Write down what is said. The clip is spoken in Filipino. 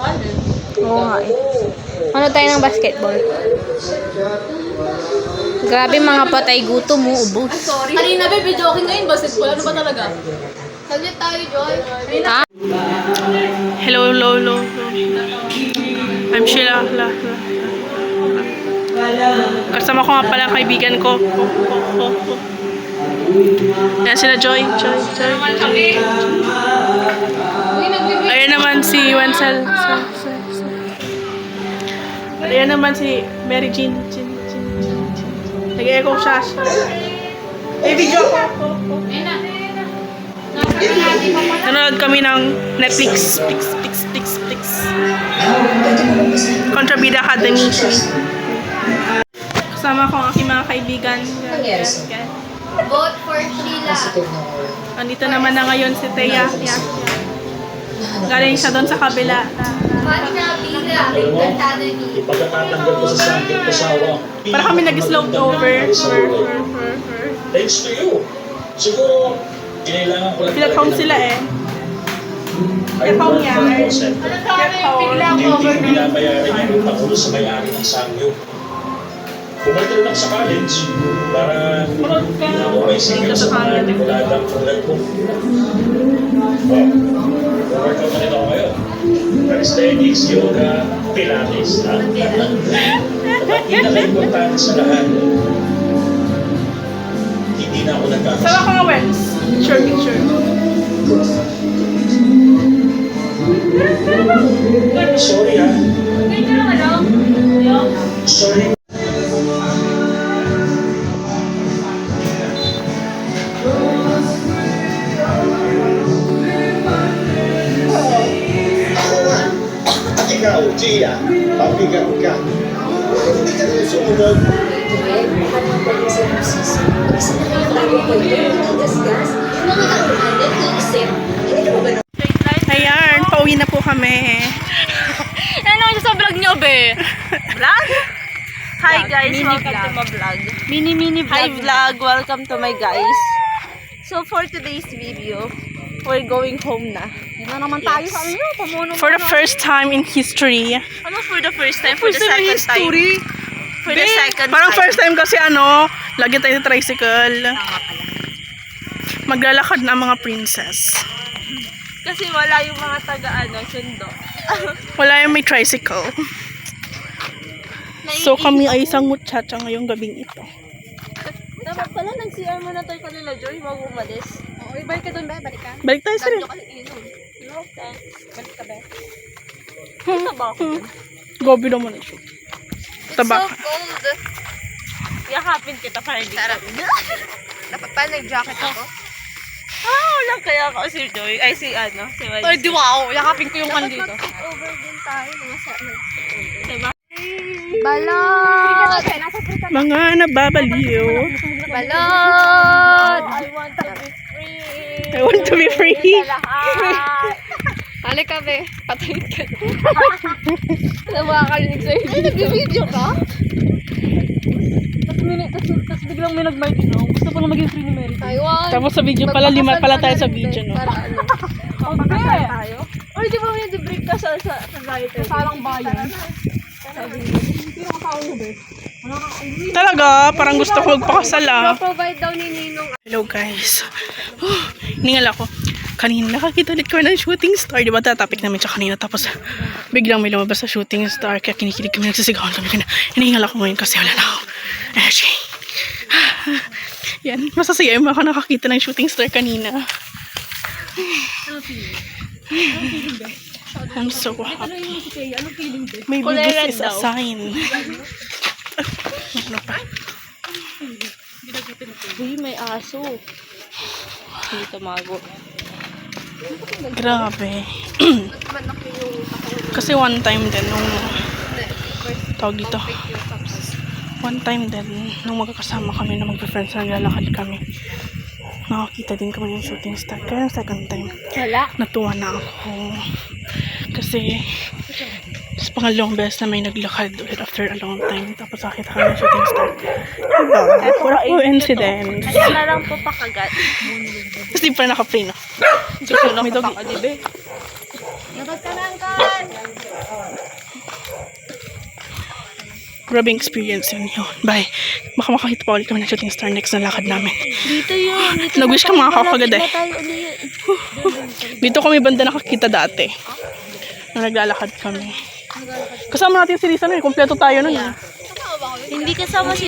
Oo nga eh. Ano tayo ng basketball? Grabe mga patay gutom mo, ubos. Sorry. Kanina ba, video okay ngayon, basketball. Ano ba talaga? Saglit tayo, Joy. Ha? Hello, hello. I'm Sheila. Kasama ko nga pala ang kaibigan ko. Ayan sila Joy. Ayan naman si Wenzel. Ayan naman si Mary Jean. Nag-echo siya. Eh, video ko. Nanonood kami ng Netflix. Contrabida Academy. Kasama ko ang aking mga kaibigan. Vote for Sheila. Andito naman na ngayon si Thea. Galing siya doon sa kabila. Contrabida Academy. Ipagkakatanggal ko sa saking kasawa. Para kami nag-slope over. Thanks to you. Siguro, kinailangan ko lang Pinag-home sila eh. Pinag-home niya. Hindi binabayaran niya yung pagulo sa may-ari ng sangyo. Pumunta lang sa college para ako may sigaw sa mga tikuladang tulad ko. Workout na rin ako ngayon. Calisthenics, yoga, pilates. At pinaka-importante sa lahat, hindi na ako nagkakasama. Sama ko nga, Wens. Picture. Sorry ha. Sorry. Ikaw, Gia, pabigat ka. Hindi ka rin sumunod. Ayan, pauwi na po kami. Ano naman sa vlog nyo, be? Vlog? Hi guys, Mini welcome vlog. to my vlog. Mini Hi vlog. vlog, welcome to my guys. So for today's video, we're going home na. Yun na naman tayo sa inyo. Pamuno For the first time in history. Ano for the first time? For the second time? For the second Parang time. first time kasi lagi tayo sa tricycle. Maglalakad na ang mga princess. Kasi wala yung mga sundo. Wala yung may tricycle. So kami ay isang muchacha ngayong gabing ito. Dapat pala nag-CR mo na tayo kanila, Joy, bago umalis. Oo, ibalik ka doon, be. Balik ka. Balik tayo sa rin. Kasi inom. No, thanks. Balik ka, be. Taba ako. Gobi naman ito. Taba. So cold. Yakapin kita para hindi ka. Dapat pa nag-jacket ako. Wala kaya ako si Joy. Ay, si Wendy. Ay, di wow. Yakapin ko yung kan dito. Over din tayo. Diba? Balot! Mga nababaliw. Balot! I want to be free. I want to be free. Halika, be. Patayin ka. Ano makakarinig sa'yo? Ay, nag-video ka? Tapos biglang may nag-market na. Gusto ko na maging free ni Mary. Taiwan. Tapos sa video pala, 5 pala tayo sa video, no? Para ano? Okay. Tayo? Or di ba may break ka sa diet? Sarang bayan. Talaga, parang gusto ko magpakasal Provide daw ni Ninong. Hello guys. Ningal ako. Kanina nakakita ulit kami ng shooting star. Diba tatapik namin siya kanina. Tapos biglang may lumabas sa shooting star. Kaya kinikilig kami, nagsisigawan kami. Hinihingal ako ngayon kasi wala na ako energy. Yan, masasaya yung ako nakakita ng shooting star kanina. I'm so happy. Maybe this is a sign. Ano pa? Uy, may aso. Hindi tumago. Grabe. Kasi one time din nung tawag dito. One time din nung magkakasama kami na magpe-friends na naglalakad kami. Nakakita din kami ng shooting star. Kaya yung second time, natuwa na ako. Kasi sa pangalawang beses na may naglakad ulit after a long time. Tapos nakita kami ng shooting star. Diba? For a coincidence. Kaya na lang po pakagat. Tapos di pa naka-play, no? Gusto lang May dog. kapakalibe. Nagod ka lang, kan! Grabing experience yun. Bye. Baka makakita pa ulit kami ng shooting star next na lakad namin. Dito yun. Dito Nag-wish ka makakagad eh. tayo ulit. Dito kami banda nakakita dati. Nung naglalakad kami. Kasama natin si Lisa nun eh. Kompleto tayo nun eh. Hindi kasama si